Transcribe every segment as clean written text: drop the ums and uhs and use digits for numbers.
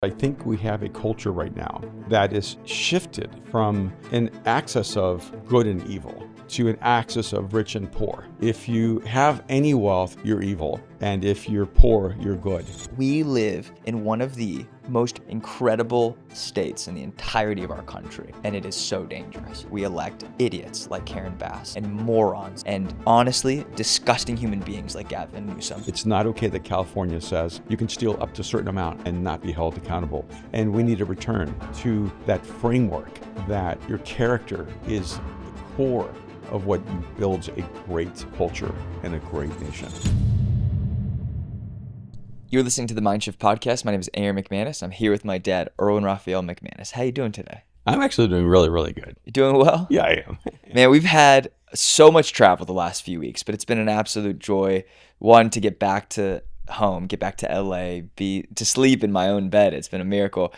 I think we have a culture right now that is shifted from an axis of good and evil to an axis of rich and poor. If you have any wealth, you're evil. And if you're poor, you're good. We live in one of the most incredible states in the entirety of our country, and it is so dangerous. We elect idiots like Karen Bass and morons and honestly disgusting human beings like Gavin Newsom. It's not okay that California says you can steal up to a certain amount and not be held accountable. And we need to return to that framework that your character is the core of what builds a great culture and a great nation. You're listening to the Mindshift podcast. My name is Erwin McManus. I'm here with my dad, Erwin McManus. How you doing today? I'm actually doing really, really good. You doing well? Yeah, I am. Man, we've had so much travel the last few weeks, but it's been an absolute joy. One, to get back to home, get back to LA, to sleep in my own bed. It's been a miracle.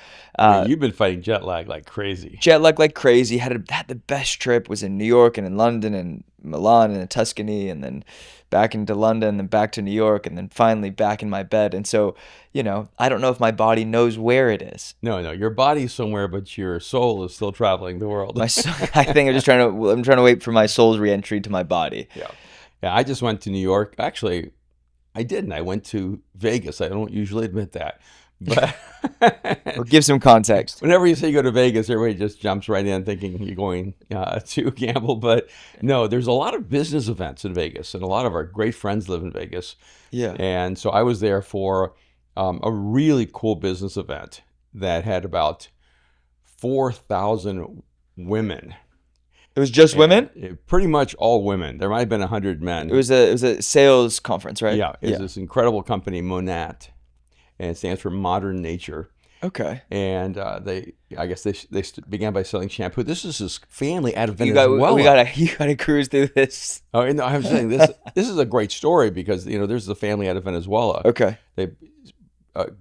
You've been fighting jet lag like crazy. Jet lag like crazy. Had the best trip. Was in New York and in London and Milan and in Tuscany, and then back into London, and then back to New York, and then finally back in my bed. And so, I don't know if my body knows where it is. No, your body's somewhere, but your soul is still traveling the world. I think I'm trying to wait for my soul's reentry to my body. Yeah. I just went to New York. Actually, I didn't. I went to Vegas. I don't usually admit that. But Well, give some context. Whenever you say you go to Vegas, everybody just jumps right in thinking you're going to gamble. But no, there's a lot of business events in Vegas, and a lot of our great friends live in Vegas. Yeah. And so I was there for a really cool business event that had about 4,000 women. It was just women? Pretty much all women. There might have been 100 men. It was a sales conference, right? Yeah. It's this incredible company, Monat, and it stands for Modern Nature. Okay. And they began by selling shampoo. This is his family out of Venezuela. You gotta cruise through this. Oh, no, I'm saying this is a great story because there's a family out of Venezuela. Okay. They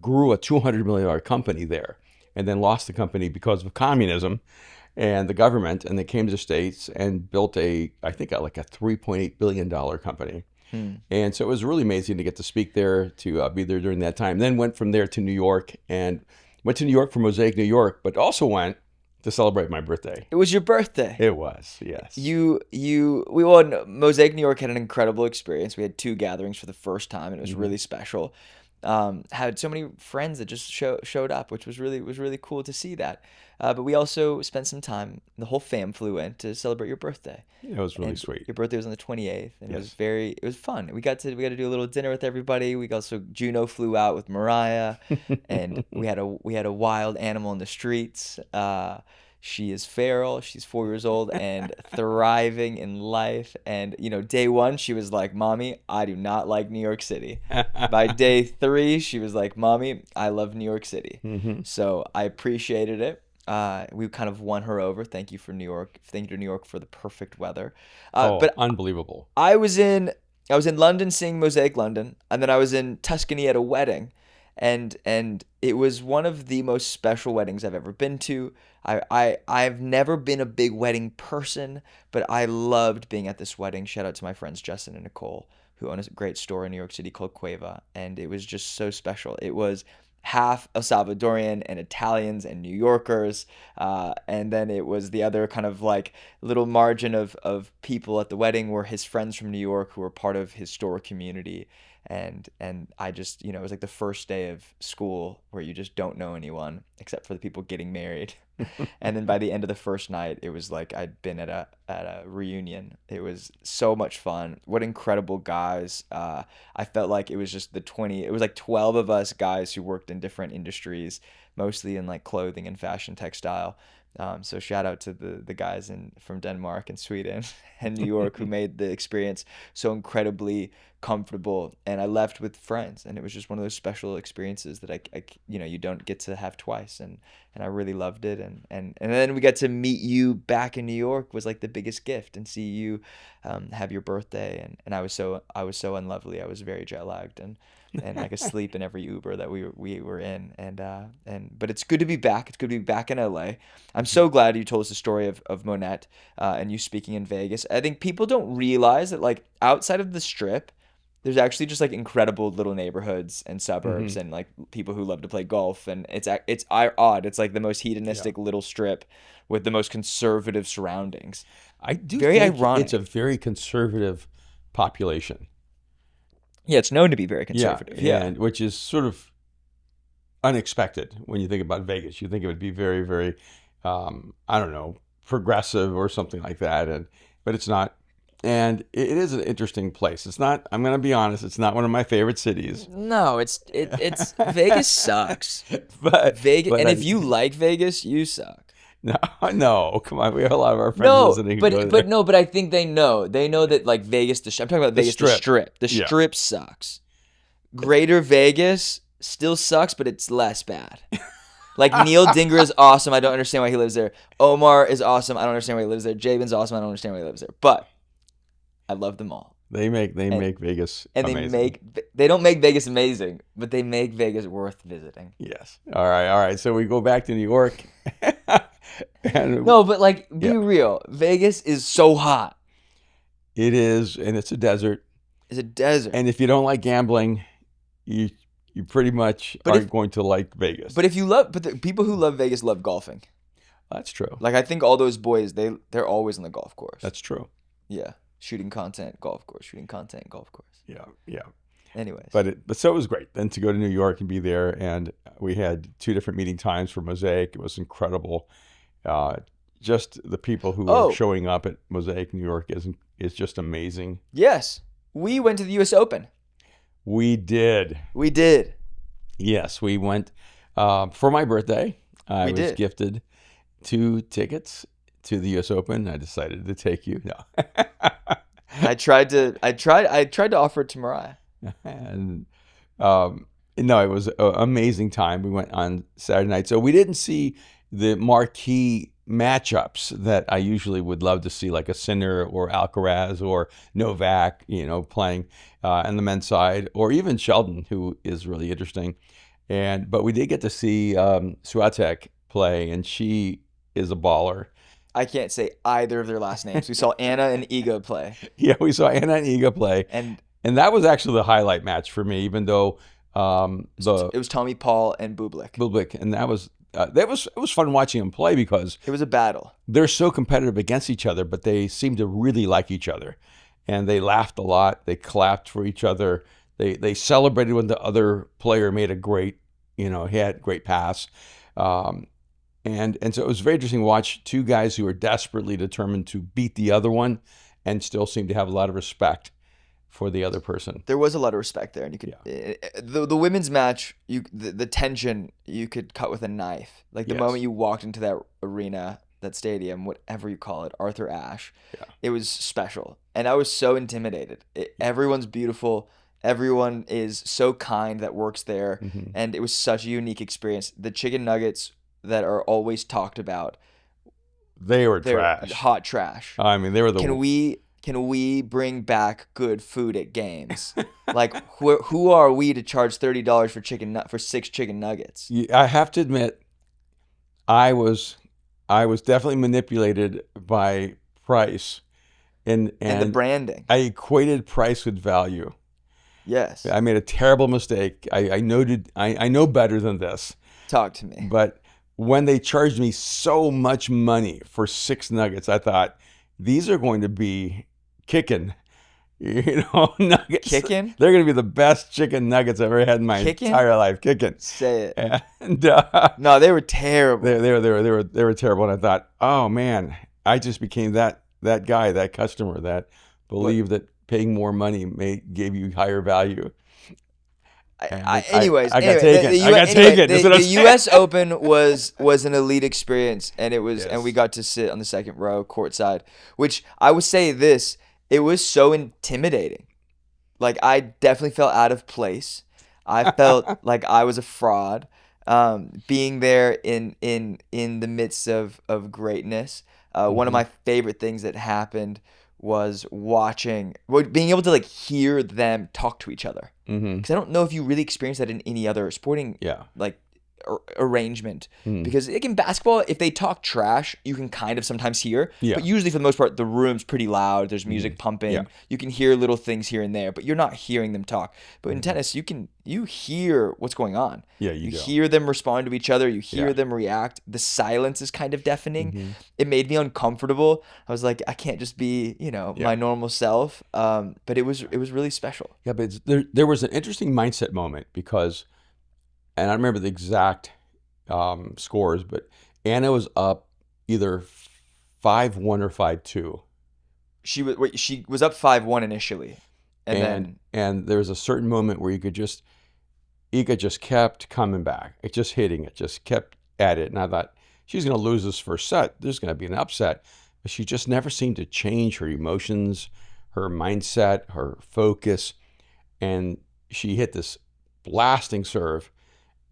grew a $200 million company there, and then lost the company because of communism and the government, and they came to the States and built like a $3.8 billion company. And so it was really amazing to get to speak there, to be there during that time. Then went from there to New York, and went to New York for Mosaic New York, but also went to celebrate my birthday. It was your birthday. It was, yes. Mosaic New York had an incredible experience. We had 2 gatherings for the first time, and it was really special. Had so many friends that just showed up, which was really cool to see that. But we also spent some time. The whole fam flew in to celebrate your birthday. It was really sweet. Your birthday was on the 28th, and Yes. it was fun. We got to do a little dinner with everybody. Juno flew out with Mariah, and we had a wild animal in the streets. She is feral. She's 4 years old and thriving in life. And, day 1, she was like, "Mommy, I do not like New York City." By day 3, she was like, "Mommy, I love New York City." Mm-hmm. So I appreciated it. We kind of won her over. Thank you to New York for the perfect weather. But unbelievable. I was in London seeing Mosaic London, and then I was in Tuscany at a wedding. And it was one of the most special weddings I've ever been to. I've never been a big wedding person, but I loved being at this wedding. Shout out to my friends Justin and Nicole, who own a great store in New York City called Cueva, and it was just so special. It was half El Salvadorian and Italians and New Yorkers, and then it was the other kind of like little margin of people at the wedding were his friends from New York who were part of his store community. And I just, it was like the first day of school where you just don't know anyone except for the people getting married. And then by the end of the first night, it was like I'd been at a reunion. It was so much fun. What incredible guys. I felt like it was just it was like 12 of us guys who worked in different industries, mostly in like clothing and fashion textile. So shout out to the guys from Denmark and Sweden and New York who made the experience so incredibly comfortable. And I left with friends, and it was just one of those special experiences that I you don't get to have twice, and I really loved it. And then we got to meet you back in New York was like the biggest gift, and see you have your birthday, and I was so unlovely. I was very jet lagged, and I could sleep in every Uber that we were in, but it's good to be back. It's good to be back in LA. I'm so glad you told us the story of Monat and you speaking in Vegas. I think people don't realize that like outside of the Strip, There's actually just like incredible little neighborhoods and suburbs Hmm. and like people who love to play golf, and it's odd. It's like the most Yeah. hedonistic little strip with the most conservative surroundings. I do Very think it's a ironic. very conservative population. Yeah, it's known to be very Yeah, conservative. Yeah. and which is sort of unexpected when you think about Vegas. You think it would be very, very, I don't know, progressive or something like that, and but it's not. And it is an interesting place. It's not. I'm going to be honest. It's not one of my favorite cities. No, it's Vegas sucks. but Vegas, but and if you like Vegas, you suck. no, no, come on. We have a lot of our friends No, listening who go but there. no, but I think they know. They know that like Vegas. I'm talking about The Vegas. The Strip. Strip. The Yeah. Strip sucks. Greater Vegas still sucks, but it's less bad. Like Neil Dinger is awesome. I don't understand why he lives there. Omar is awesome. I don't understand why he lives there. Jabin's awesome. I don't understand why he lives there. But I love them all. They And make Vegas and amazing. they don't make Vegas amazing, but they make Vegas worth visiting. Yes. All right. All right. So we go back to New York. and No, but like be yeah, real. Vegas is so hot. it is, and it's a desert. It's a desert. And if you don't like gambling, you you pretty much But aren't if going to like Vegas. but if you love but the people who love Vegas love golfing. That's true. Like I think all those boys they're always on the golf course. That's true. Yeah. Shooting content, golf course, shooting content, golf course. Yeah. Yeah. Anyways. But so it was great then to go to New York and be there. And we had two different meeting times for Mosaic. It was incredible. Uh, just the people who are Oh, showing up at Mosaic New York is just amazing. yes. We went to the US Open. We did. We did. Yes, we went for my birthday. I We was did. gifted 2 tickets to the U.S. Open. I decided to take you. No. I tried to offer it to Mariah. and no, it was an amazing time. We went on Saturday night, so we didn't see the marquee matchups that I usually would love to see, like a Sinner or Alcaraz or Novak, playing on the men's side, or even Sheldon, who is really interesting. But we did get to see Swiatek play, and she is a baller. I can't say either of their last names. We saw Anna and Iga play. Yeah, we saw Anna and Iga play, And and that was actually the highlight match for me, even though the it was Tommy Paul and Bublik. Bublik, and it was fun watching them play because It was a battle. they're so competitive against each other, but they seem to really like each other, and they laughed a lot. They clapped for each other. They celebrated when the other player made a great, he had a great pass. Um, and so it was very interesting to watch two guys who are desperately determined to beat the other one and still seem to have a lot of respect for the other person. There was a lot of respect there, and you could Yeah. the women's match. The tension you could cut with a knife. Like the Yes. moment you walked into that arena, that stadium, whatever you call it, Arthur Ashe, Yeah. it was special, and I was so intimidated. Everyone's beautiful. Everyone is so kind that works there, Hmm. and it was such a unique experience. The chicken nuggets that are always talked about, They were they're trash. hot trash. I mean, they were the Can we bring back good food at games? Like who are we to charge $30 for 6 chicken nuggets? I have to admit, I was definitely manipulated by price, and And the branding. I equated price with value. Yes. I made a terrible mistake. I know better than this, Talk to me. but when they charged me so much money for 6 nuggets, I thought these are going to be kicking, nuggets. Kicking? They're going to be the best chicken nuggets I've ever had in my Kicking? entire life. Kicking. Say it. And No, they were terrible. they were terrible. And I thought, oh man, I just became that guy, that customer that believed that paying more money gave you higher value. And Anyways, I got anyway, taken. the I got taken. That's what I'm the saying. U.S. Open was an elite experience, and it was, Yes. and we got to sit on the second row courtside, which I would say this, it was so intimidating. Like I definitely felt out of place. I felt like I was a fraud. Being there in the midst of greatness. One of Mhm. my favorite things that happened was being able to like hear them talk to each other. Mhm. Because I don't know if you really experience that in any other sporting Yeah. like arrangement. Because like in basketball, if they talk trash, you can kind of sometimes hear. Yeah. But usually for the most part, the room's pretty loud. There's music pumping. Yeah. You can hear little things here and there, but you're not hearing them talk. But in tennis, you hear what's going on. Yeah, you do. hear them respond to each other. You hear Yeah. them react. The silence is kind of deafening. It made me uncomfortable. I was like, I can't just be, my normal self. But it was really special. Yeah, but there was an interesting mindset moment because, and I remember the exact scores, but Anna was up either 5-1 or 5-2. She was up 5-1 initially, and there was a certain moment where Iga just kept coming back, just hitting it, just kept at it, and I thought she's going to lose this first set. There's going to be an upset, but she just never seemed to change her emotions, her mindset, her focus, and she hit this blasting serve,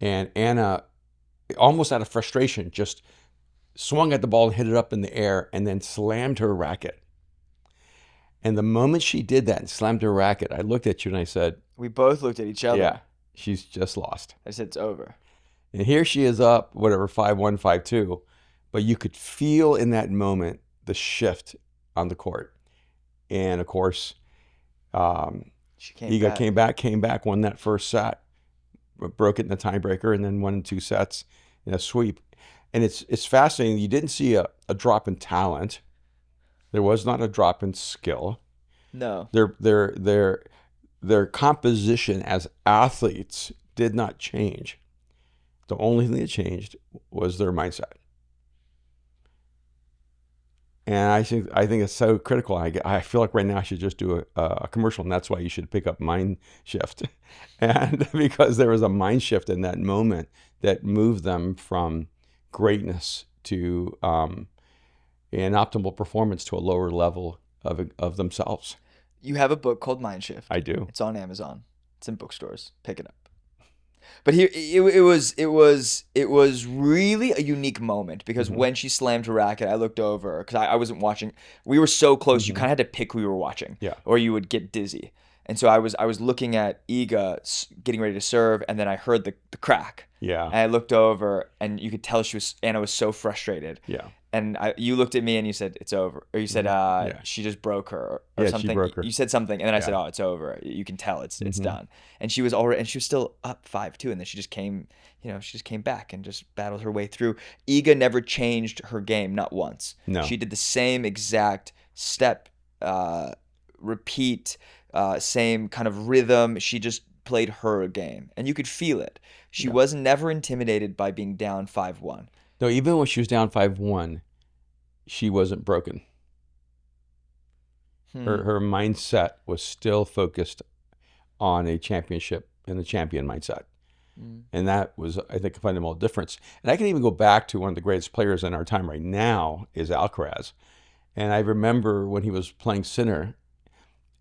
and Anna, almost out of frustration, just swung at the ball and hit it up in the air and then slammed her racket. And the moment she did that and slammed her racket, I looked at you and I said, we both looked at each other. yeah, she's just lost. I said, it's over. And here she is up, 5-1, 5-2. But you could feel in that moment the shift on the court. And of course, Iga came back, won that first set, broke it in the tiebreaker, and then won in 2 sets in a sweep. And it's fascinating. You didn't see a drop in talent. There was not a drop in skill. No. Their composition as athletes did not change. The only thing that changed was their mindset. And I think it's so critical. I feel like right now I should just do a commercial, and that's why you should pick up Mind Shift. And because there was a mind shift in that moment that moved them from greatness to an optimal performance to a lower level of themselves. You have a book called Mind Shift. I do. It's on Amazon. It's in bookstores. Pick it up. But here, it was really a unique moment because when she slammed her racket, I looked over because I wasn't watching. We were so close, you kind of had to pick who you were watching, or you would get dizzy. And so I was looking at Iga getting ready to serve, and then I heard the crack. Yeah. And I looked over, and you could tell Anna was so frustrated. Yeah. And you looked at me and you said, it's over. Or you said, she just broke her or something. She broke her. You said something. And then I said, oh, it's over. You can tell it's done. And she was still up 5-2. And then she just came back and just battled her way through. Iga never changed her game, not once. No. She did the same exact step, repeat, same kind of rhythm. She just played her game. And you could feel it. She was never intimidated by being down 5-1. No, even when she was down 5-1, she wasn't broken. Her mindset was still focused on a championship and the champion mindset. And that was, I think, a fundamental difference. And I can even go back to one of the greatest players in our time right now is Alcaraz. And I remember when he was playing Sinner,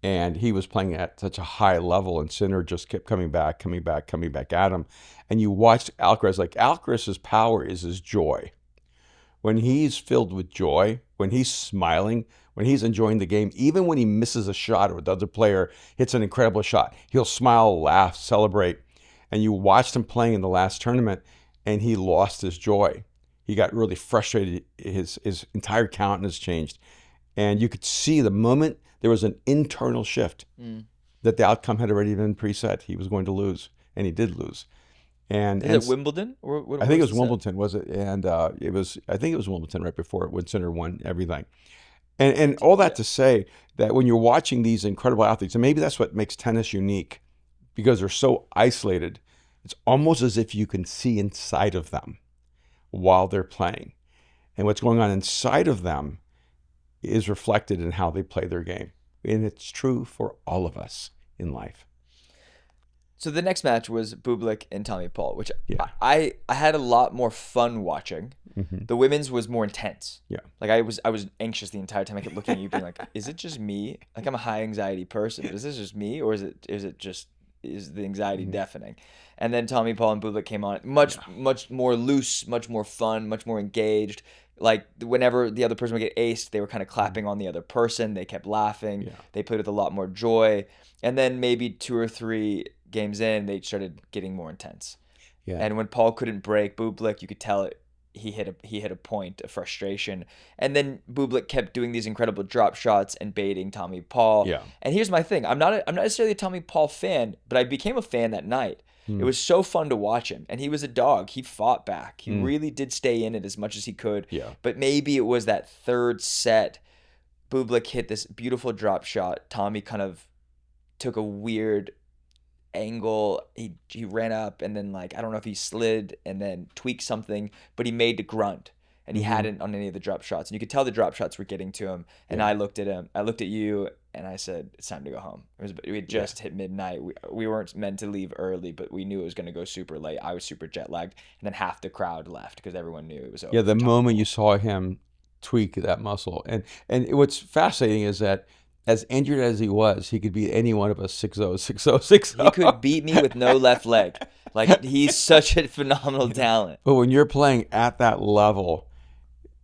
and he was playing at such a high level, and Sinner just kept coming back at him. And you watched Alcaraz, like Alcaraz's power is his joy. When he's filled with joy, when he's smiling, when he's enjoying the game, even when he misses a shot or the other player hits an incredible shot, he'll smile, laugh, celebrate. And you watched him playing in the last tournament, and he lost his joy. He got really frustrated. His entire countenance changed. And you could see the moment there was an internal shift that the outcome had already been preset. He was going to lose, and he did lose. And Is it Wimbledon? Or I think it was Wimbledon, was it? And I think it was Wimbledon right before when Sinner won everything. And all that to say that when you're watching these incredible athletes, and maybe that's what makes tennis unique, because they're so isolated, it's almost as if you can see inside of them while they're playing. And what's going on inside of them is reflected in how they play their game. And it's true for all of us in life. So the next match was Bublik and Tommy Paul, which I had a lot more fun watching. The women's was more intense. Yeah. Like I was anxious the entire time. I kept looking at you being like, is it just me? Like I'm a high anxiety person. Is this just me, or is the anxiety deafening? And then Tommy Paul and Bublik came on much more loose, much more fun, much more engaged. Like whenever the other person would get aced, they were kind of clapping on the other person. They kept laughing. Yeah. They played with a lot more joy. And then maybe 2 or 3 games in, they started getting more intense. Yeah. And when Paul couldn't break Bublik, you could tell it. He hit a point of frustration, and then Bublik kept doing these incredible drop shots and baiting Tommy Paul. Yeah. And here's my thing: I'm not necessarily a Tommy Paul fan, but I became a fan that night. It Mm. was so fun to watch him, and he was a dog. He fought back. He Mm. really did stay in it as much as he could. Yeah. But maybe it was that third set. Bublik hit this beautiful drop shot. Tommy kind of took a weird angle. He ran up and then, like, I don't know if he slid and then tweaked something, but he made the grunt, and he Mm-hmm. hadn't on any of the drop shots. And you could tell the drop shots were getting to him. And Yeah. I looked at him. I looked at you, and I said, "It's time to go home." We had just hit midnight. We weren't meant to leave early, but we knew it was going to go super late. I was super jet lagged, and then half the crowd left because everyone knew it was over. Yeah, the for Tommy moment Paul. you saw him tweak that muscle, and what's fascinating is that as injured as he was, he could beat any one of us 6-0, 6-0, He 6-0. could beat me with no left leg. Like, he's such a phenomenal talent. But when you're playing at that level,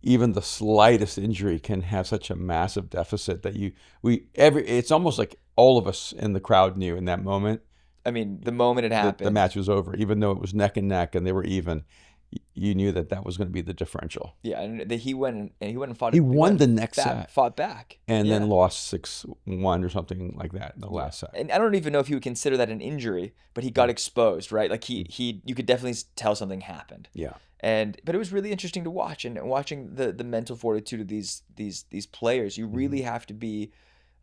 even the slightest injury can have such a massive deficit that it's almost like all of us in the crowd knew in that moment I mean, the moment it that happened, the match was over, even though it was neck and neck and they were even. You knew that was going to be the differential. yeah, and he went and fought. He won the next set. Fought back, And yeah. then lost 6-1 or something like that in the last set. And I don't even know if he would consider that an injury, but he got exposed, right? Like you could definitely tell something happened. Yeah. But it was really interesting to watch, and watching the mental fortitude of these players. You really have to be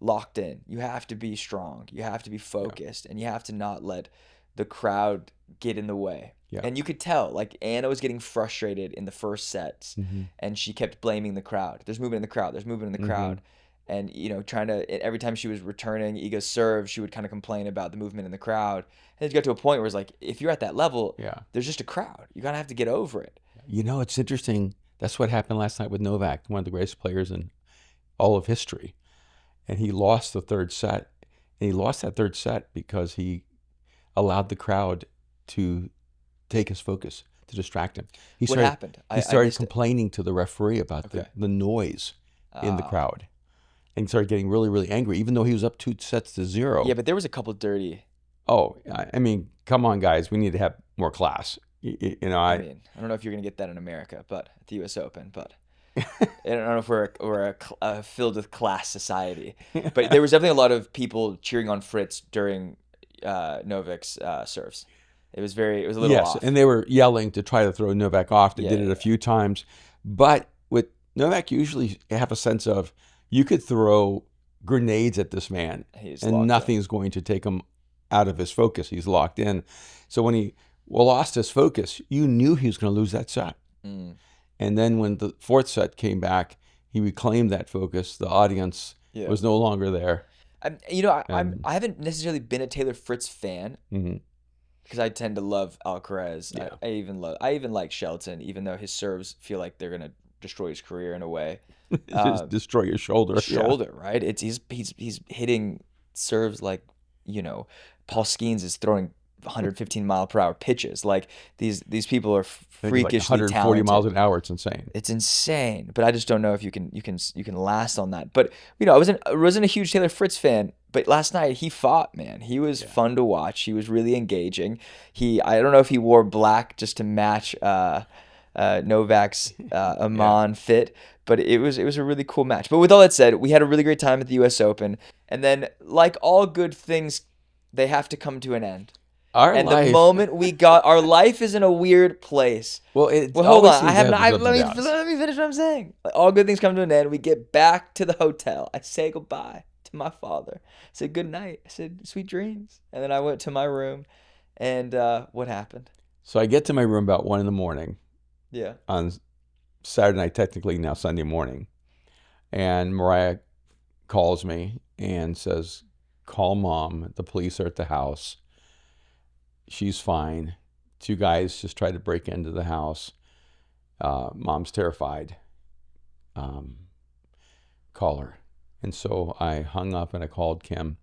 locked in. You have to be strong. You have to be focused, and you have to not let the crowd get in the way. Yeah. And you could tell, like, Anna was getting frustrated in the first sets, and she kept blaming the crowd. There's movement in the crowd. There's movement in the crowd. And, trying to, every time she was returning Iga's serve, she would kind of complain about the movement in the crowd. And it got to a point where it's like, if you're at that level, Yeah. there's just a crowd. You're going to have to get over it. It's interesting. That's what happened last night with Novak, one of the greatest players in all of history. And he lost the third set. And he lost that third set because he allowed the crowd to take his focus, to distract him. What happened? He started complaining to the referee about Okay. the noise in the crowd. And he started getting really, really angry, even though he was up 2-0. Yeah, but there was a couple dirty. Oh, I mean, come on, guys. We need to have more class. I mean, I don't know if you're going to get that in America, but at the U.S. Open, but I don't know if we're a filled with class society. But there was definitely a lot of people cheering on Fritz during Novak's serves. It was a little off. And they were yelling to try to throw Novak off. They did it a few times. But with Novak, you usually have a sense of you could throw grenades at this man and nothing's going to take him out of his focus. He's locked in. So when he lost his focus, you knew he was going to lose that set. And then when the fourth set came back, he reclaimed that focus. The audience was no longer there. I haven't necessarily been a Taylor Fritz fan because I tend to love Alcaraz. Yeah. I even like Shelton, even though his serves feel like they're gonna destroy his career in a way. Just destroy your shoulder. Right? He's hitting serves like Paul Skeens is throwing 115 mile per hour pitches. Like these people are freakishly like 140 talented. miles an hour. It's insane. It's insane, but I just don't know if you can last on that. But I wasn't a huge Taylor Fritz fan, but last night he fought, man. He was fun to watch. He was really engaging. I don't know if he wore black just to match Novak's Amman fit, but it was a really cool match. But with all that said, we had a really great time at the U.S. Open, and then, like all good things, they have to come to an end. The moment we got, our life is in a weird place. Well, hold on. Let me finish what I'm saying. Like, all good things come to an end. We get back to the hotel. I say goodbye to my father. I said good night. I said sweet dreams. And then I went to my room. And what happened? So I get to my room about 1 a.m. Yeah. on Saturday night, technically now Sunday morning. And Mariah calls me and says, call mom. The police are at the house. She's fine. 2 guys just tried to break into the house. Mom's terrified. Call her. And so I hung up and I called Kim.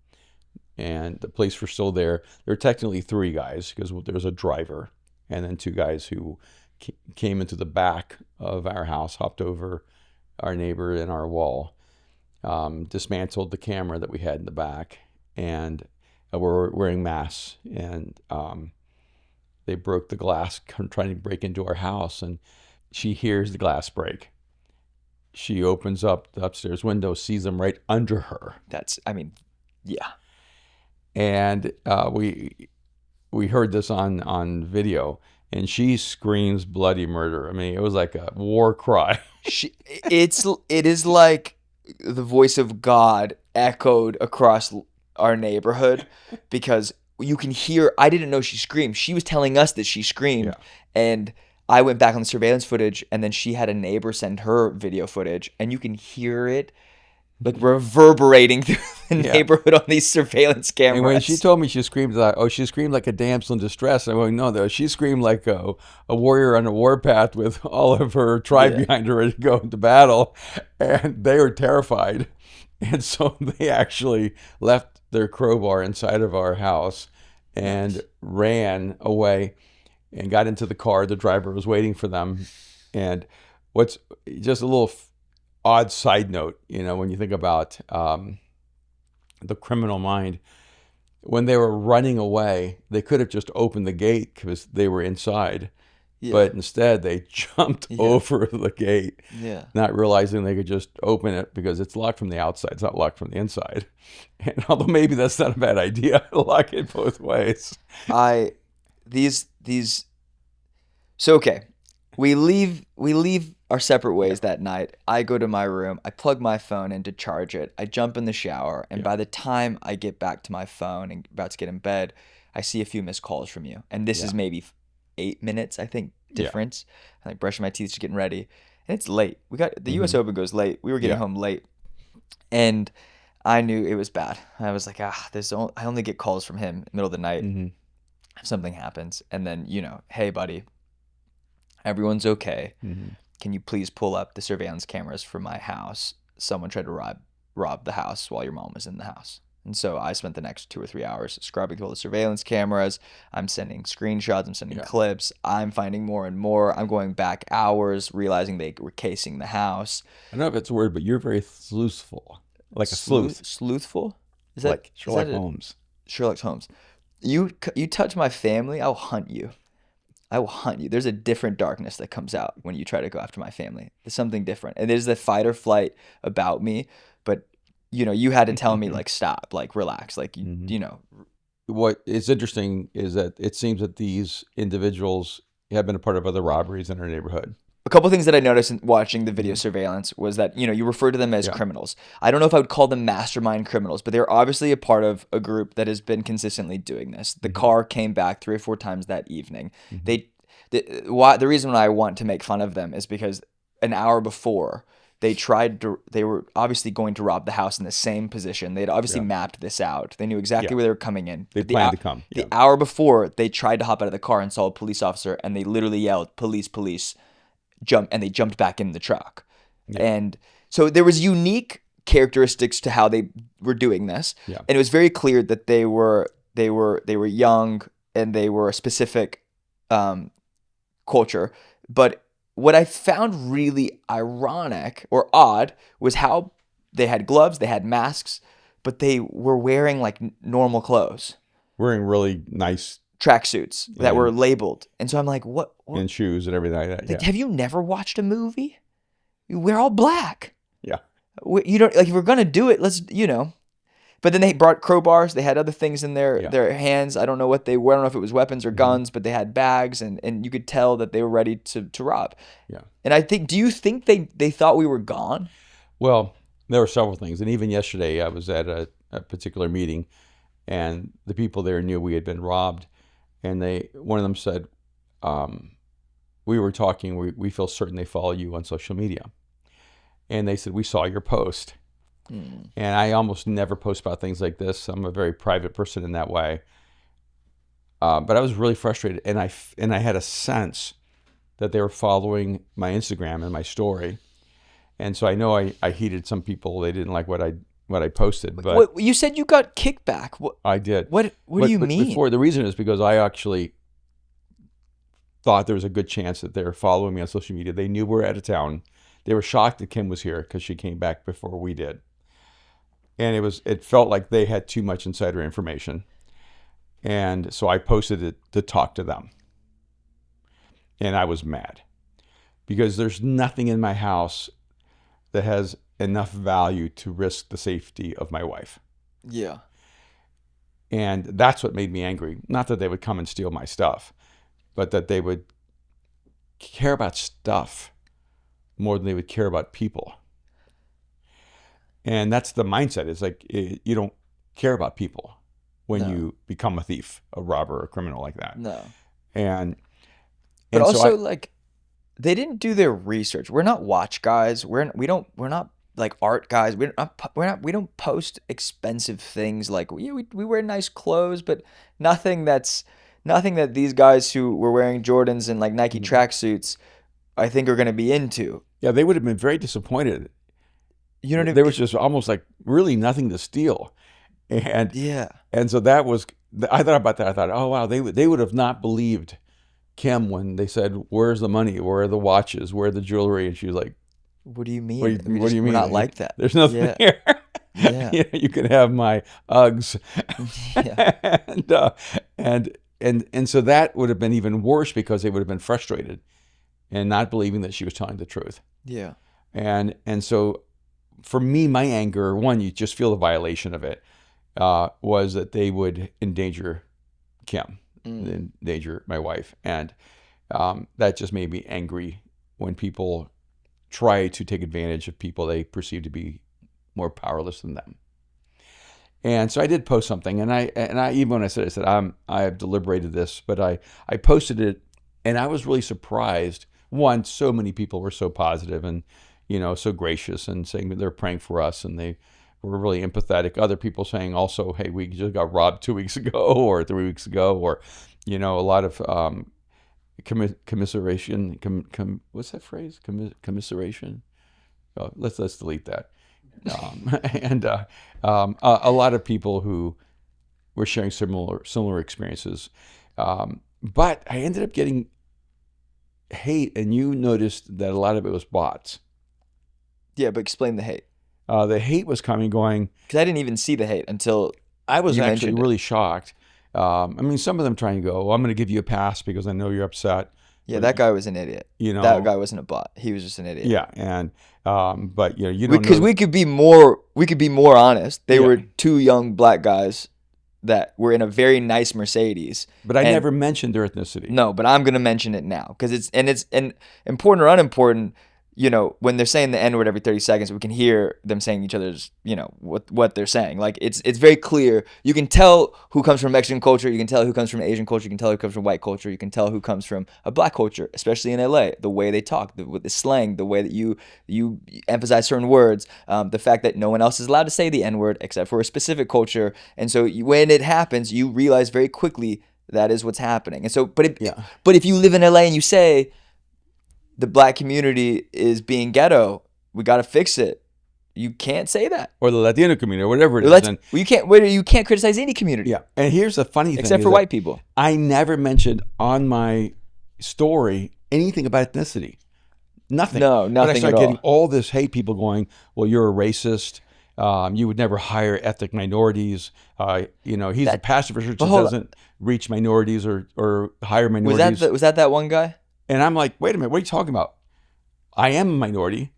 And the police were still there. There were technically 3 guys because there was a driver. And then 2 guys who came into the back of our house, hopped over our neighbor and our wall, dismantled the camera that we had in the back, and were wearing masks. And they broke the glass trying to break into our house, and she hears the glass break. She opens up the upstairs window, sees them right under her, I mean, yeah. and we heard this on video, and she screams bloody murder. I mean, it was like a war cry. It is like the voice of God echoed across our neighborhood, because you can hear. I didn't know she screamed. She was telling us that she screamed, Yeah. and I went back on the surveillance footage, and then she had a neighbor send her video footage, and you can hear it like reverberating through the Yeah. neighborhood on these surveillance cameras. And when she told me she screamed, like, oh, she screamed like a damsel in distress. I went, no, though, she screamed like a warrior on a warpath with all of her tribe Yeah. behind her ready to go into battle. And they were terrified. And so they actually left their crowbar inside of our house and Nice. ran away and got into the car. The driver was waiting for them. And what's just a little odd side note, when you think about the criminal mind, when they were running away, they could have just opened the gate because they were inside. Yeah. But instead, they jumped Yeah. over the gate, Yeah. not realizing they could just open it because it's locked from the outside. It's not locked from the inside. And although maybe that's not a bad idea, lock it both ways. So okay, we leave our separate ways that night. I go to my room, I plug my phone in to charge it, I jump in the shower, and by the time I get back to my phone and about to get in bed, I see a few missed calls from you. And this is maybe 8 minutes, I think, difference. I'm like brushing my teeth, just getting ready. And it's late. We got the US Open goes late. We were getting home late. And I knew it was bad. I was like, I only get calls from him in the middle of the night. If something happens. And then, hey buddy, everyone's okay. Can you please pull up the surveillance cameras for my house? Someone tried to rob the house while your mom was in the house. And so I spent the next 2 or 3 hours scrubbing through all the surveillance cameras. I'm sending screenshots. I'm sending clips. I'm finding more and more. I'm going back hours, realizing they were casing the house. I don't know if it's a word, but you're very sleuthful, like a sleuth. Sleuthful? Is that like Sherlock Holmes? Sherlock Holmes. You touch my family, I'll hunt you. I will hunt you. There's a different darkness that comes out when you try to go after my family. There's something different. And there's the fight or flight about me. But, you had to tell me, like, stop, like, relax. Like, What is interesting is that it seems that these individuals have been a part of other robberies in our neighborhood. A couple things that I noticed in watching the video surveillance was that, you refer to them as criminals. I don't know if I would call them mastermind criminals, but they're obviously a part of a group that has been consistently doing this. The car came back 3 or 4 times that evening. The reason why I want to make fun of them is because an hour before, they were obviously going to rob the house in the same position. They'd obviously mapped this out. They knew exactly where they were coming in. They planned to come. The hour before, they tried to hop out of the car and saw a police officer, and they literally yelled, "Police, police." And they jumped back in the truck. And so there was unique characteristics to how they were doing this. And it was very clear that they were young and they were a specific culture. But what I found really ironic or odd was how they had gloves, they had masks, but they were wearing like normal clothes. Wearing really nice tracksuits that were labeled. And so I'm like, what? And shoes and everything like that. Like, have you never watched a movie? We're all black. Yeah. You don't, like, if we're going to do it, let's, But then they brought crowbars. They had other things in their hands. I don't know what they were. I don't know if it was weapons or guns, but they had bags, and you could tell that they were ready to rob. Yeah. And I think, do you think they thought we were gone? Well, there were several things. And even yesterday, I was at a particular meeting, and the people there knew we had been robbed. And one of them said, we were talking, we feel certain they follow you on social media. And they said, we saw your post. And I almost never post about things like this. I'm a very private person in that way. But I was really frustrated. And I had a sense that they were following my Instagram and my story. And so I know I heated some people. They didn't like what I posted. But you said you got kickback. I did. What do you mean? The reason is because I actually thought there was a good chance that they were following me on social media. They knew we were out of town. They were shocked that Kim was here because she came back before we did. And it felt like they had too much insider information. And so I posted it to talk to them. And I was mad because there's nothing in my house that has enough value to risk the safety of my wife. Yeah. And that's what made me angry. Not that they would come and steal my stuff, but that they would care about stuff more than they would care about people. And that's the mindset. It's like you don't care about people when No. you become a thief, a robber, a criminal like that. No. And But and so also, like, they didn't do their research. We're not watch guys. We're not like art guys. We don't post expensive things. Like, we wear nice clothes, but nothing that these guys who were wearing Jordans and like Nike tracksuits, I think, are going to be into. yeah, they would have been very disappointed. You know what I There mean? was just almost like really nothing to steal. And Yeah. and so that was, I thought about that. I thought, oh wow, they would have not believed Kim when they said, "Where's the money? Where are the watches? Where are the jewelry?" And she was like, What do you mean? "What do you We're mean? not like that. There's nothing Yeah. here. Yeah. You know, you can have my Uggs." Yeah. And so that would have been even worse because they would have been frustrated and not believing that she was telling the truth. Yeah. And so for me, my anger, one, you just feel the violation of it, was that they would endanger Kim, endanger my wife. And that just made me angry when people try to take advantage of people they perceive to be more powerless than them. And so I did post something, and I even when I said I have deliberated this, but I posted it, and I was really surprised. One, so many people were so positive and so gracious and saying that they're praying for us, and they were really empathetic. Other people saying also, hey, we just got robbed 2 weeks ago or 3 weeks ago, or a lot of commiseration. What's that phrase? Commiseration. Let's delete that. And a lot of people who were sharing similar experiences, but I ended up getting hate, and you noticed that a lot of it was bots. Yeah, but explain the hate. The hate was coming, going. Because I didn't even see the hate until I was you actually mentioned it. really shocked. I mean, some of them trying to go, well, I'm going to give you a pass because I know you're upset. Yeah, But that guy was an idiot. You know, That guy wasn't a bot. He was just an idiot. yeah, and but you don't Because know. we could be more honest. They Yeah. were two young black guys that were in a very nice Mercedes. But I and- never mentioned their ethnicity. No, but I'm gonna mention it now because it's important or unimportant. When they're saying the N-word every 30 seconds, we can hear them saying each other's, what they're saying. Like it's very clear. You can tell who comes from Mexican culture. You can tell who comes from Asian culture. You can tell who comes from white culture. You can tell who comes from a black culture, especially in LA. The way they talk, with the slang, the way that you emphasize certain words, the fact that no one else is allowed to say the N-word except for a specific culture. And so when it happens, you realize very quickly that is what's happening. And so, but if you live in LA and you say, the black community is being ghetto, we got to fix it. You can't say that. Or the Latino community, or whatever it is. You can't criticize any community. Yeah, and here's the funny thing. Except for white people. I never mentioned on my story anything about ethnicity. Nothing. No, nothing But I started at all. getting all this hate, people going, well, you're a racist. You would never hire ethnic minorities. He's a pastor for church that doesn't reach minorities or hire minorities. Was that one guy? And I'm like, wait a minute, what are you talking about? I am a minority.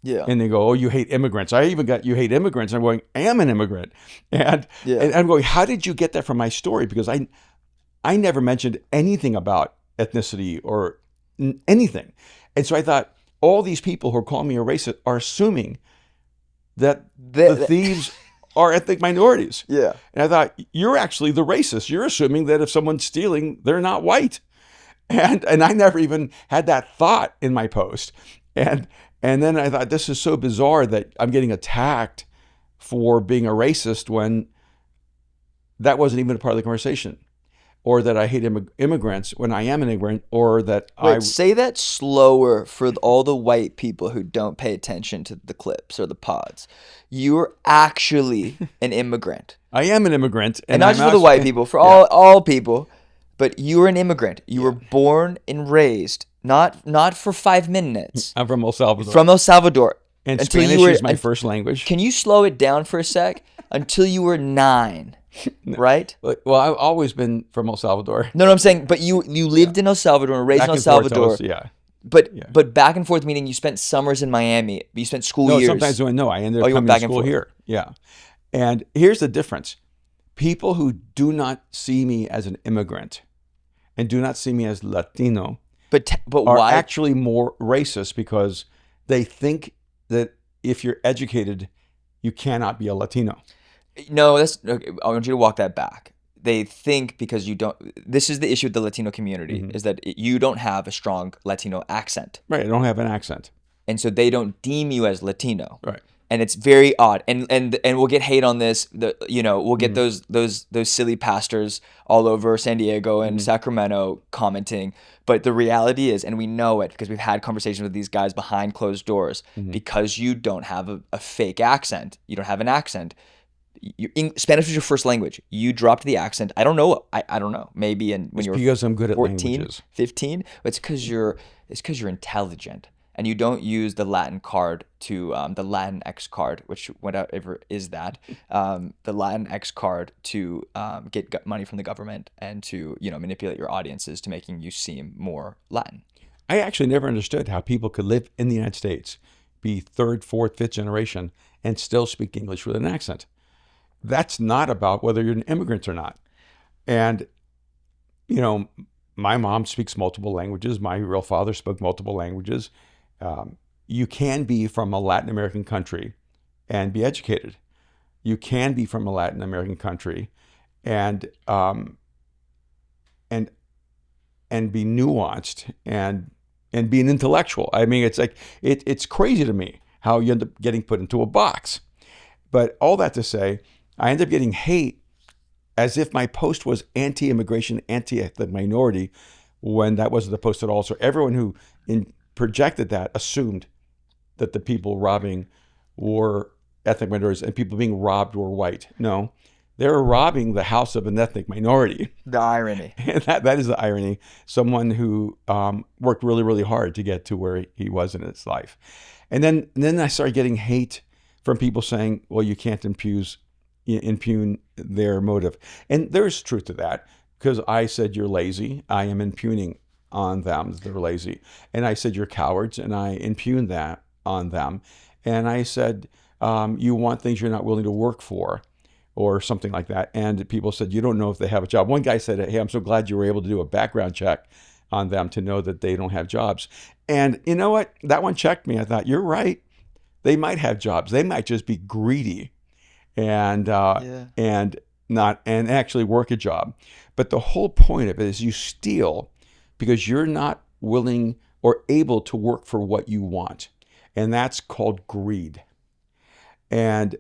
Yeah. And they go, oh, you hate immigrants. I even got, you hate immigrants. And I'm going, I am an immigrant. And I'm going, how did you get that from my story? Because I never mentioned anything about ethnicity or anything. And so I thought, all these people who are calling me a racist are assuming that the thieves are ethnic minorities. Yeah. And I thought, you're actually the racist. You're assuming that if someone's stealing, they're not white. And I never even had that thought in my post. And then I thought, this is so bizarre that I'm getting attacked for being a racist when that wasn't even a part of the conversation. Or that I hate immigrants when I am an immigrant, or that say that slower for all the white people who don't pay attention to the clips or the pods. You're actually an immigrant. I am an immigrant. And not just for the white people, for all people. But you are an immigrant. You were born and raised, not for 5 minutes. I'm from El Salvador. From El Salvador. And Spanish is my first language. Can you slow it down for a sec? Until you were 9. No. right? Well, I've always been from El Salvador. No, I'm saying, but you Yeah. lived in El Salvador and raised in Back El and forth, Salvador, yeah. but Yeah. back and forth meaning you spent summers in Miami, you spent school No, sometimes years. when no, I ended Oh, up you went coming to back and school forth. here. Yeah. And here's the difference. People who do not see me as an immigrant and do not see me as Latino But are why? actually more racist because they think that if you're educated, you cannot be a Latino. No, that's okay, I want you to walk that back. They think because you don't. This is the issue with the Latino community Hmm. is that you don't have a strong Latino accent, Right. I don't have an accent. and so they don't deem you as Latino. Right. And it's very odd, and we'll get hate on this. We'll get Hmm. those silly pastors all over San Diego and Hmm. Sacramento commenting. But the reality is, and we know it because we've had conversations with these guys behind closed doors. Hmm. Because you don't have a fake accent, you don't have an accent. Spanish was your first language. You dropped the accent. I don't know. I don't know. Maybe when It's you were because I'm good at 14, languages. 15. But it's because you're intelligent and you don't use the Latin card to the Latin X card, which whatever is that, the Latin X card to get money from the government and to manipulate your audiences to making you seem more Latin. I actually never understood how people could live in the United States, be third, fourth, fifth generation, and still speak English with an accent. That's not about whether you're an immigrant or not. And, you know, my mom speaks multiple languages. My real father spoke multiple languages. You can be from a Latin American country and be educated. You can be from a Latin American country and and and be nuanced and be an intellectual. I mean, it's like it's crazy to me how you end up getting put into a box. But all that to say, I end up getting hate as if my post was anti-immigration, anti-ethnic minority, when that wasn't the post at all. So everyone who projected that assumed that the people robbing were ethnic minorities and people being robbed were white. No, they were robbing the house of an ethnic minority. The irony. And that is the irony. Someone who worked really, really hard to get to where he was in his life. And then I started getting hate from people saying, well, you can't impugn their motive. And there's truth to that because I said you're lazy. I am impugning on them that they're lazy. And I said you're cowards, and I impugn that on them. And I said you want things you're not willing to work for or something like that. And people said, you don't know if they have a job. One guy said, hey, I'm so glad you were able to do a background check on them to know that they don't have jobs. And you know what? That one checked me. I thought, you're right. They might have jobs. They might just be greedy and Yeah. and actually work a job. But the whole point of it is you steal because you're not willing or able to work for what you want. And that's called greed. And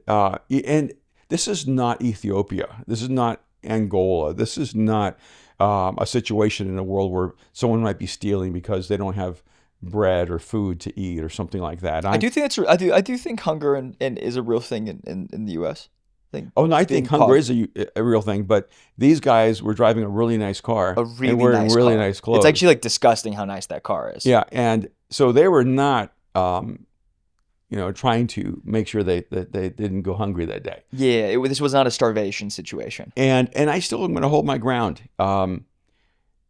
this is not Ethiopia. This is not Angola. This is not a situation in the world where someone might be stealing because they don't have bread or food to eat or something like that. I do think that's I do think hunger and is a real thing in the U.S. think Oh no, I think being hunger pop is a real thing. But these guys were driving a really nice car a and really wearing nice really car. nice It's clothes. actually like disgusting how nice that car is. Yeah, and so they were not, trying to make sure that they didn't go hungry that day. Yeah, this was not a starvation situation. And I still am going to hold my ground.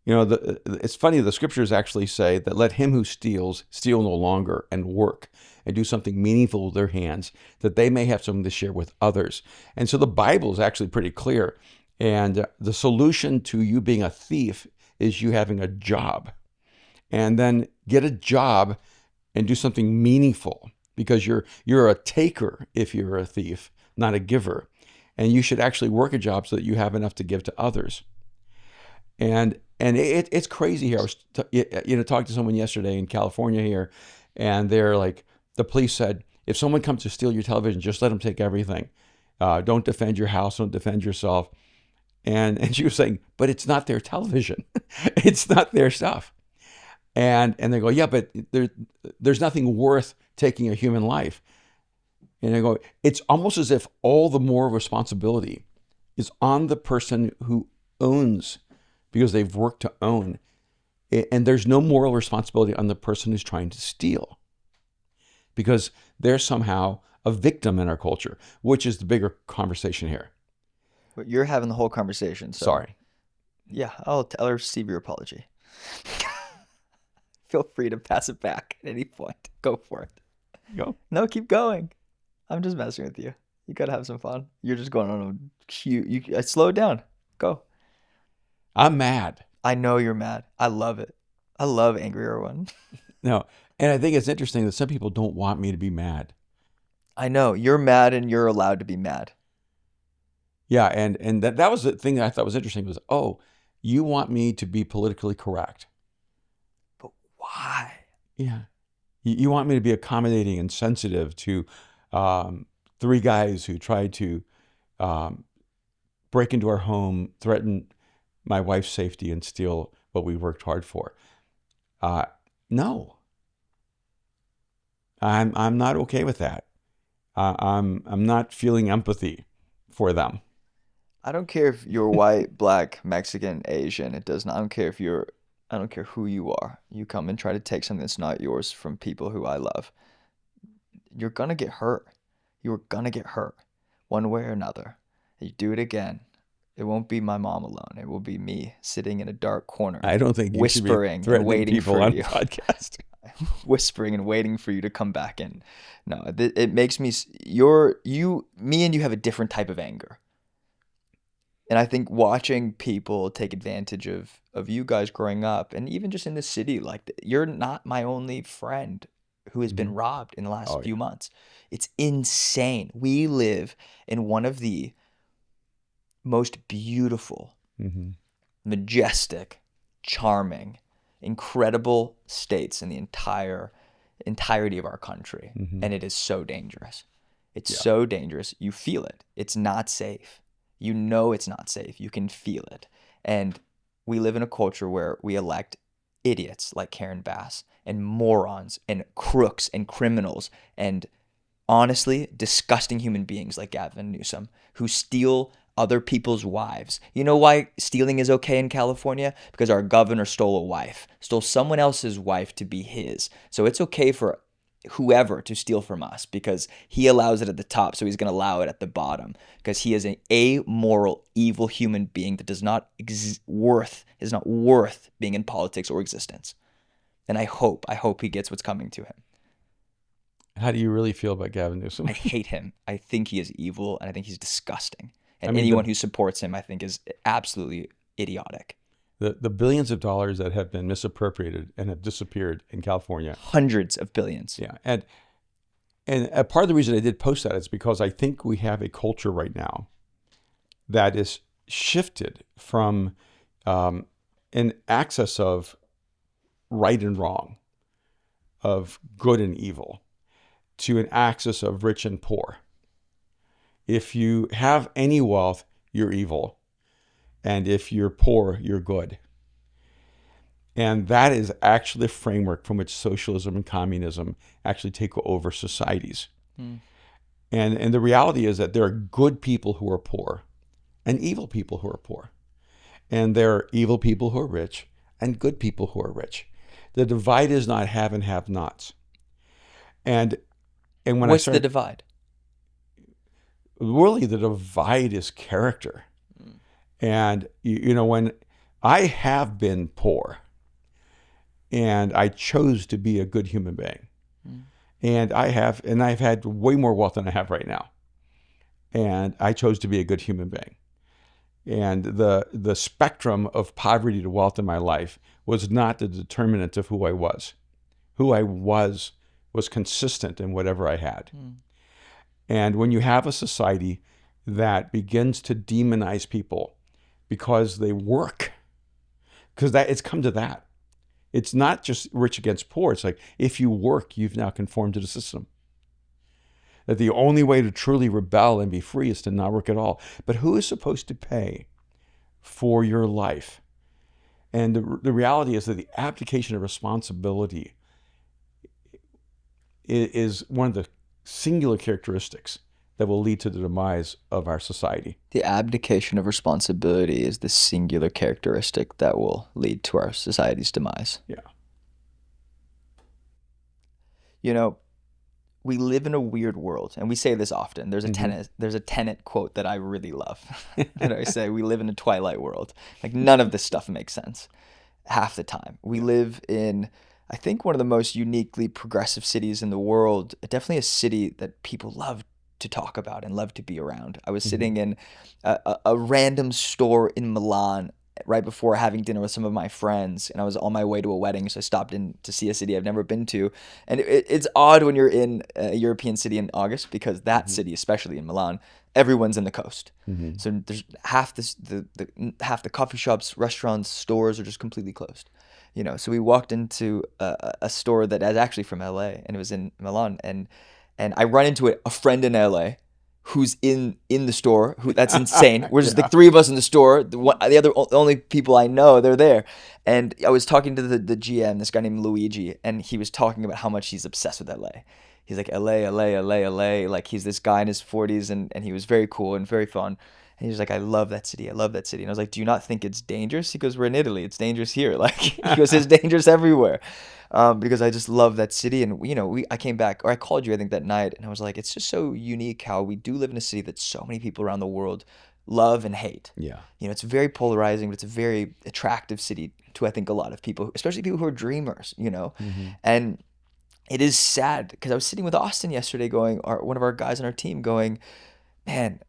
It's funny. The scriptures actually say that let him who steals steal no longer and work and do something meaningful with their hands, that they may have something to share with others. And so the Bible is actually pretty clear. And the solution to you being a thief is you having a job, and then get a job and do something meaningful, because you're a taker if you're a thief, not a giver. And you should actually work a job so that you have enough to give to others. And it's crazy here. I was talking to someone yesterday in California here, and they're like, the police said, if someone comes to steal your television, just let them take everything. Don't defend your house. Don't defend yourself. And she was saying, but it's not their television. It's not their stuff. And they go, yeah, but there's nothing worth taking a human life. And I go, it's almost as if all the moral responsibility is on the person who owns, because they've worked to own. And there's no moral responsibility on the person who's trying to steal, because they're somehow a victim in our culture, which is the bigger conversation here. But you're having the whole conversation, so Sorry. yeah, I'll receive your apology. Feel free to pass it back at any point. Go for it. Go. No, keep going. I'm just messing with you. You gotta have some fun. You're just going on a cute. Slow it down. Go. I'm mad. I know you're mad. I love it. I love angry Erwin. No. And I think it's interesting that some people don't want me to be mad. I know you're mad, and you're allowed to be mad. Yeah, and that was the thing that I thought was interesting was, oh, you want me to be politically correct. But why? Yeah. You want me to be accommodating and sensitive to three guys who tried to um, break into our home, threaten my wife's safety, and steal what we worked hard for. Uh, no, I'm not okay with that. I'm not feeling empathy for them. I don't care if you're white, black, Mexican, Asian. It does not. I don't care if you're. I don't care who you are. You come and try to take something that's not yours from people who I love. You're gonna get hurt. You're gonna get hurt, one way or another. You do it again. It won't be my mom alone. It will be me sitting in a dark corner, I don't think you should be whispering and threatening waiting people for on you. podcast. Whispering and waiting for you to come back in. No, it makes me. Me and you have a different type of anger. And I think watching people take advantage of you guys growing up, and even just in the city, like you're not my only friend who has been Mhm. robbed in the last Oh few yeah. months. It's insane. We live in one of the most beautiful, Hmm. majestic, charming, incredible states in the entirety of our country, Hmm. and it is so dangerous. It's Yeah. so dangerous. You feel it. It's not safe. You know it's not safe. You can feel it. And we live in a culture where we elect idiots like Karen Bass and morons and crooks and criminals and honestly disgusting human beings like Gavin Newsom who steal other people's wives. You know why stealing is okay in California? Because our governor stole a wife, stole someone else's wife to be his. So it's okay for whoever to steal from us because he allows it at the top, so he's going to allow it at the bottom because he is an amoral, evil human being that is not worth being in politics or existence. And I hope he gets what's coming to him. How do you really feel about Gavin I Newsom? hate him. I think he is evil, and I think he's disgusting. I And mean, anyone who supports him, I think, is absolutely idiotic. the billions of dollars that have been misappropriated and have disappeared in California. Hundreds of billions. Yeah, and a part of the reason I did post that is because I think we have a culture right now that is shifted from an axis of right and wrong, of good and evil, to an axis of rich and poor. If you have any wealth, you're evil. And if you're poor, you're good. And that is actually a framework from which socialism and communism actually take over societies. Mm. And the reality is that there are good people who are poor and evil people who are poor. And there are evil people who are rich and good people who are rich. The divide is not have and have nots. And when I What's the started, divide? really the divide is character. Mm. And you know, when I have been poor and I chose to be a good human being, Mm. and I've had way more wealth than I have right now, and I chose to be a good human being. And the spectrum of poverty to wealth in my life was not the determinant of who I was. Who I was consistent in whatever I had. Mm. And when you have a society that begins to demonize people because they work, because that it's come to that. It's not just rich against poor. It's like if you work, you've now conformed to the system. That the only way to truly rebel and be free is to not work at all. But who is supposed to pay for your life? And the reality is that the abdication of responsibility is one of the singular characteristics that will lead to the demise of our society. The abdication of responsibility is the singular characteristic that will lead to our society's demise. Yeah. You know, we live in a weird world, and we say this often. Hmm. There's a Tenet quote that I really love. And I say we live in a twilight world. Like none of this stuff makes sense half the time. We Yeah. live in, I think, one of the most uniquely progressive cities in the world. Definitely a city that people love to talk about and love to be around. I was Hmm. sitting in a random store in Milan right before having dinner with some of my friends, and I was on my way to a wedding, so I stopped in to see a city I've never been to. And it's odd when you're in a European city in August because that Hmm. city, especially in Milan, everyone's in the coast. Hmm. So there's half half the coffee shops, restaurants, stores are just completely closed. So we walked into a store that is actually from LA, and it was in Milan, and I run into a friend in LA who's in the store. Who That's insane. We're just Yeah. like three of us in the store. The only people I know, they're there. And I was talking to the GM, this guy named Luigi, and he was talking about how much he's obsessed with LA. He's like LA, LA, LA, LA. Like he's this guy in his 40s, and he was very cool and very fun. And he was like, I love that city. I love that city. And I was like, do you not think it's dangerous? He goes, we're in Italy. It's dangerous here. Like he goes, it's dangerous everywhere. Because I just love that city. And I came back, or I called you, I think that night, and I was like, it's just so unique how we do live in a city that so many people around the world love and hate. Yeah. It's very polarizing, but it's a very attractive city to I think a lot of people, especially people who are dreamers. Hmm. And it is sad because I was sitting with Austin yesterday, one of our guys on our team, going, man,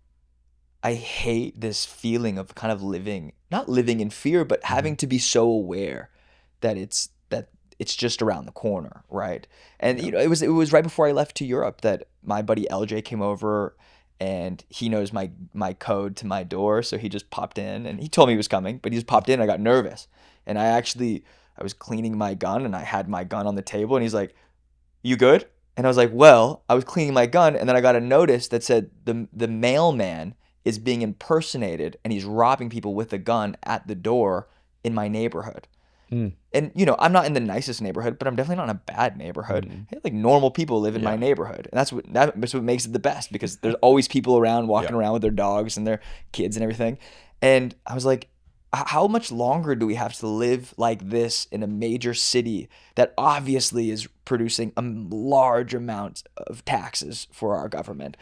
I hate this feeling of kind of not living in fear, but Hmm. having to be so aware that it's just around the corner, right? And Yeah. it was right before I left to Europe that my buddy LJ came over, and he knows my code to my door, so he just popped in, and he told me he was coming, but he just popped in. I got nervous, and I was cleaning my gun, and I had my gun on the table, and he's like, "You good?" And I was like, "Well, I was cleaning my gun, and then I got a notice that said the mailman is being impersonated, and he's robbing people with a gun at the door in my neighborhood." Mm. And I'm not in the nicest neighborhood, but I'm definitely not in a bad neighborhood. Hmm. Hey, like normal people live in my Yeah. neighborhood, and that's what makes it the best because there's always people around Yeah. walking around with their dogs and their kids and everything. And I was like, how much longer do we have to live like this in a major city that obviously is producing a large amount of taxes for our government?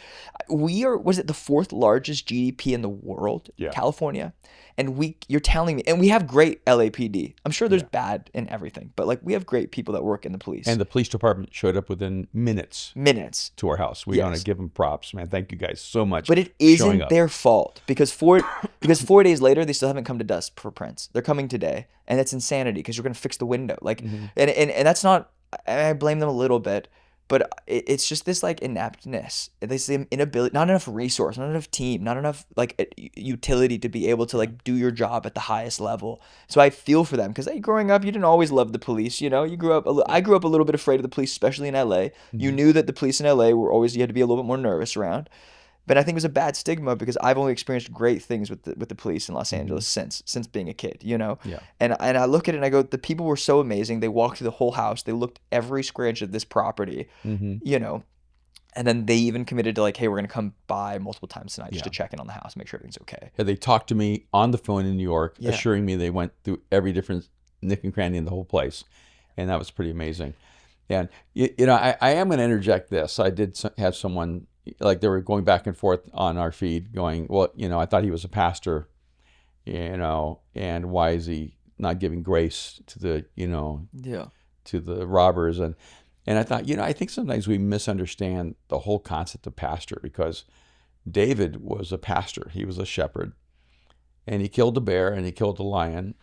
Was it the fourth largest GDP in the world, Yeah. California? And you're telling me, and we have great LAPD. I'm sure there's Yeah. bad in everything, but like we have great people that work in the police. And the police department showed up within minutes Minutes, to our house. We want to yes. give them props, man. Thank you guys so much But it for showing isn't up. their fault because 4 days later they still haven't come to dust for prints. They're coming today, and it's insanity because you're gonna fix the window. Like, Hmm. and that's not. I blame them a little bit, but it's just this like ineptness. This inability, not enough resource, not enough team, not enough like utility to be able to Yeah. like do your job at the highest level. So I feel for them because growing up, you didn't always love the police. You grew up. Yeah. I grew up a little bit afraid of the police, especially in LA. You Hmm. knew that the police in LA were always you had to be a little bit more nervous around. But I think it was a bad stigma because I've only experienced great things with the police in Los Hmm. Angeles since being a kid. Yeah. And I look at it and I go, the people were so amazing. They walked through the whole house. They looked every square inch of this property, Hmm. you know. And then they even committed to like, hey, we're gonna come by multiple times tonight just Yeah. to check in on the house, make sure everything's okay. Yeah. They talked to me on the phone in New York, Yeah. assuring me they went through every different nick and cranny in the whole place. And that was pretty amazing. And, I am going to interject this. I did have someone, like they were going back and forth on our feed going, well, I thought he was a pastor, and why is he not giving grace to Yeah. the robbers? And I thought, I think sometimes we misunderstand the whole concept of pastor because David was a pastor. He was a shepherd, and he killed a bear and he killed a lion.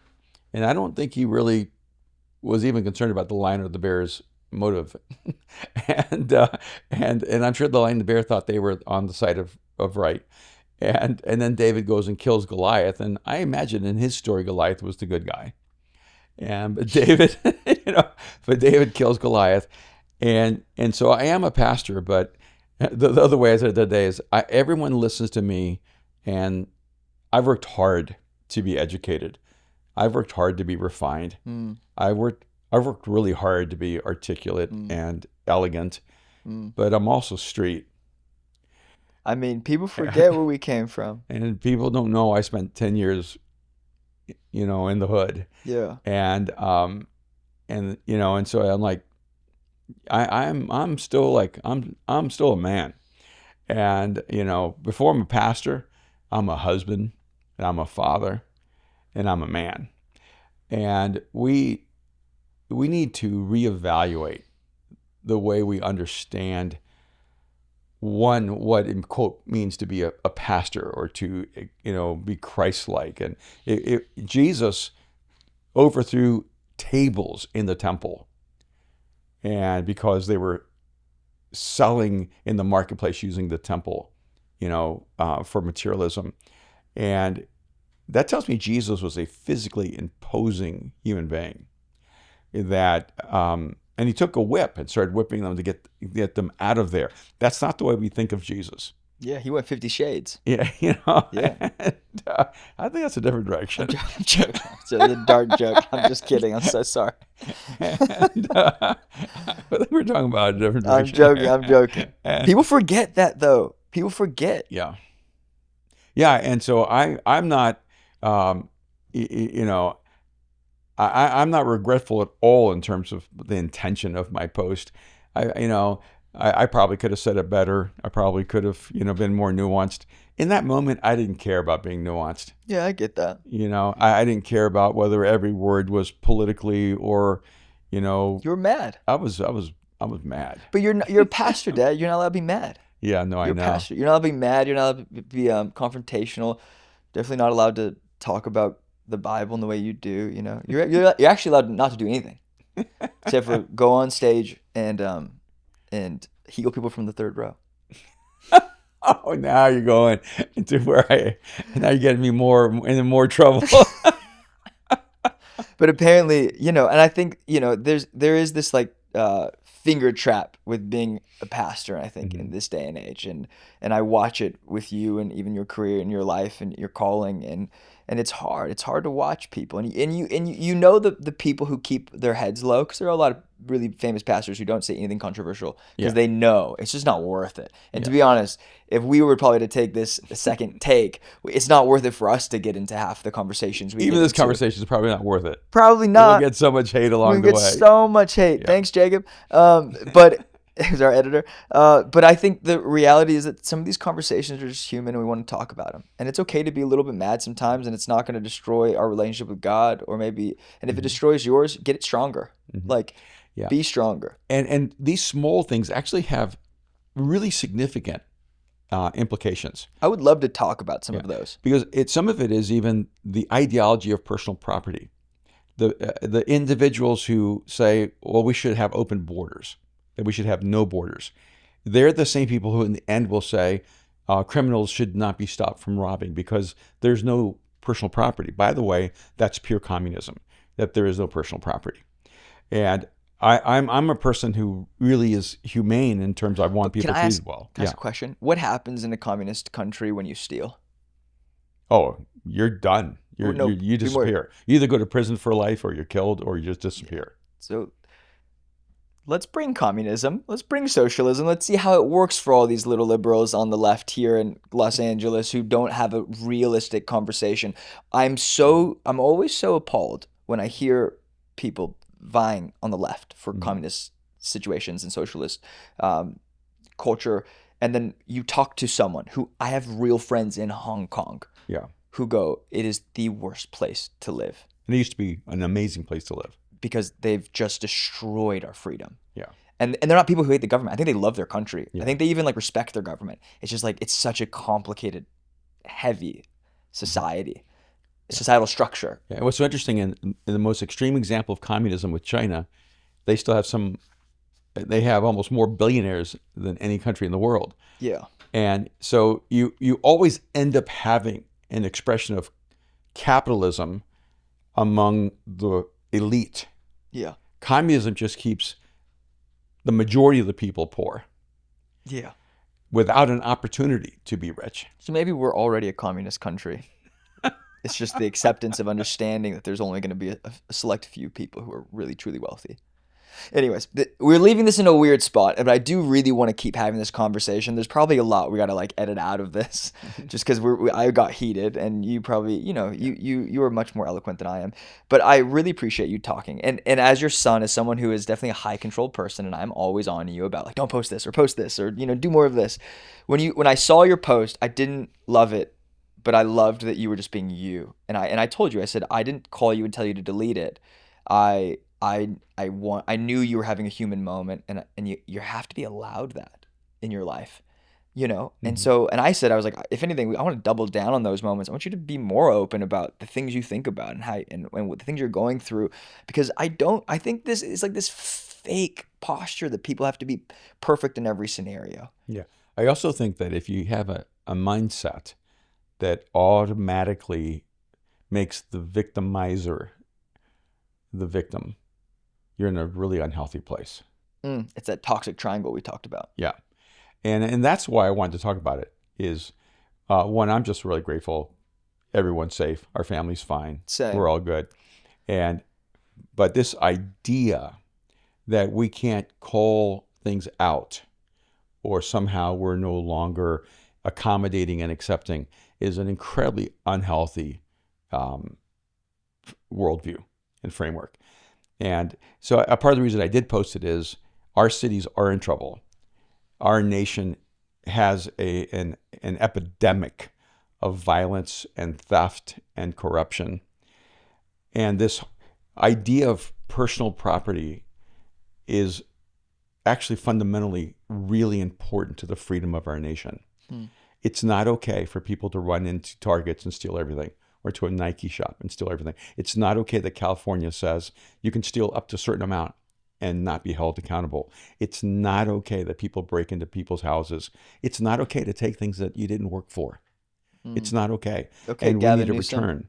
And I don't think he really was even concerned about the lion or the bear's motive. and and I'm sure the lion and the bear thought they were on the side of right. And then David goes and kills Goliath, and I imagine in his story Goliath was the good guy. And but David, David kills Goliath, and so I am a pastor, but the other way I said it the other day is everyone listens to me, and I've worked hard to be educated. I've worked hard to be refined. Mm, I've worked really hard to be articulate mm, and elegant, mm. but I'm also street. I mean, people forget where we came from. And people don't know I spent 10 years, in the hood. Yeah. And so I'm like, I'm still like I'm still a man. And before I'm a pastor, I'm a husband, and I'm a father, and I'm a man. And we need to reevaluate the way we understand one what in quote means to be a pastor, or to be Christ-like. And Jesus overthrew tables in the temple, and because they were selling in the marketplace using the temple, for materialism. And that tells me Jesus was a physically imposing human being. And he took a whip and started whipping them to get them out of there. That's not the way we think of Jesus. Yeah, he went 50 Shades. Yeah, Yeah. and, I think that's a different direction. I'm joking. It's a dark joke. I'm just kidding. I'm so sorry. And, I think we're talking about a different I'm direction joking. here. I'm joking. And, People forget that though. People forget. yeah, yeah, and so I'm not, um, you know, I'm not regretful at all in terms of the intention of my post. I probably could have said it better. I probably could have, been more nuanced. In that moment, I didn't care about being nuanced. Yeah, I get that. I didn't care about whether every word was politically or, you know, You were mad, I was mad. but you're a pastor, Dad. You're not allowed to be mad. Yeah, no, I You're a know. pastor. You're not allowed to be mad. You're not allowed to be confrontational. Definitely not allowed to talk about the Bible in the way you do. You're actually allowed not to do anything except for go on stage and heal people from the third row. Oh, now you're going into now you're getting me more trouble. But apparently, and I think, there is this like finger trap with being a pastor, I think, in Mhm. this day and age. And I watch it with you and even your career and your life and your calling, and it's hard. It's hard to watch people. And you know the people who keep their heads low, because there are a lot of really famous pastors who don't say anything controversial because Yeah, they know it's just not worth it. And to yeah. be honest, if we were probably to take this a second take, it's not worth it for us to get into half the conversations we Even get this into. conversation is probably not worth it. Probably We'll not. get so much hate We're along gonna the get way. so much hate. Yeah. Thanks, Jacob. But who's our editor? But I think the reality is that some of these conversations are just human, and we want to talk about them. And it's okay to be a little bit mad sometimes, and it's not going to destroy our relationship with God, or maybe. And if it Hmm. destroys yours, get it stronger. Hmm. Like, Yeah. be stronger. And these small things actually have really significant implications. I would love to talk about some Yeah, of those. because some of it is even the ideology of personal property. The individuals who say, well, we should have open borders, that we should have no borders. They're the same people who in the end will say criminals should not be stopped from robbing because there's no personal property. By the way, that's pure communism, that there is no personal property. And I'm a person who really is humane in terms I want But can people I ask? treated well. Can I Yeah. ask a question? What happens in a communist country when you steal? Oh, you're done. No, You be more. disappear. You either go to prison for life, or you're killed, or you just disappear. So let's bring communism, let's bring socialism, let's see how it works for all these little liberals on the left here in Los Angeles who don't have a realistic conversation. I'm always so appalled when I hear people vying on the left for Mhm. communist situations and socialist um, culture, and then you talk to someone who I have real friends in Hong Kong Yeah. who go, it is the worst place to live And it used to be an amazing place to live. because they've just destroyed our freedom. Yeah. And they're not people who hate the government. I think they love their country. I Yeah. think they even like respect their government. It's just like it's such a complicated, heavy society, Yeah. societal structure. Yeah. And what's so interesting in the most extreme example of communism with China, they still have they have almost more billionaires than any country in the world. Yeah. And so you always end up having an expression of capitalism among the elite. Yeah. Communism just keeps the majority of the people poor Yeah. without an opportunity to be rich. So maybe we're already a communist country. It's just the acceptance of understanding that there's only going to be a select few people who are really truly wealthy. Anyways, we're leaving this in a weird spot, but I do really want to keep having this conversation. There's probably a lot we got to like edit out of this, just because I got heated, and you probably, you are much more eloquent than I am. But I really appreciate you talking, and as your son, as someone who is definitely a high controlled person, and I'm always on you about like, don't post this, or do more of this. When I saw your post, I didn't love it, but I loved that you were just being you. And I told you, I said I didn't call you and tell you to delete it. I knew you were having a human moment, and you have to be allowed that in your life, And Hmm. so, and I said, I was like, if anything, I want to double down on those moments. I want you to be more open about the things you think about, and how, and what the things you're going through, because I think this is like this fake posture that people have to be perfect in every scenario. Yeah. I also think that if you have a mindset that automatically makes the victimizer the victim, you're in a really unhealthy place. It's that toxic triangle we talked about. Yeah. And that's why I wanted to talk about it is one, I'm just really grateful everyone's safe, our family's fine, Same. we're all good. And but this idea that we can't call things out or somehow we're no longer accommodating and accepting is an incredibly unhealthy um, worldview and framework. And so a part of the reason I did post it is our cities are in trouble. Our nation has an epidemic of violence and theft and corruption. And this idea of personal property is actually fundamentally really important to the freedom of our nation. Hmm. It's not okay for people to run into Targets and steal everything, or to a Nike shop and steal everything. It's not okay that California says you can steal up to a certain amount and not be held accountable. It's not okay that people break into people's houses. It's not okay to take things that you didn't work for. Hmm. It's not okay. Okay, And we need Gavin to Newsom. return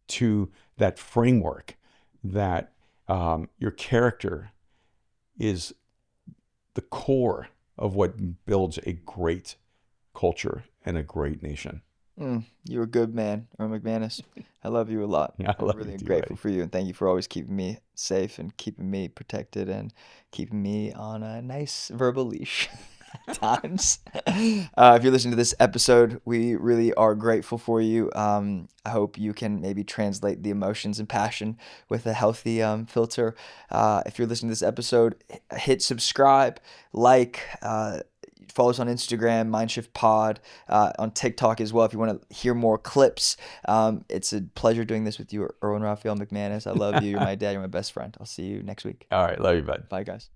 to that framework that your character is the core of what builds a great culture and a great nation. You're a good man, Erwin McManus. I love you a lot. I I'm love you really too, grateful buddy. for you, and thank you for always keeping me safe and keeping me protected and keeping me on a nice verbal leash at times. If you're listening to this episode, we really are grateful for you. I hope you can maybe translate the emotions and passion with a healthy filter. If you're listening to this episode, hit subscribe, like, follow us on Instagram, Mindshift Pod, on TikTok as well. If you want to hear more clips, it's a pleasure doing this with you, Erwin Raphael McManus. I love you. You're my dad. You're my best friend. I'll see you next week. All right. Love you, bud. Bye, guys.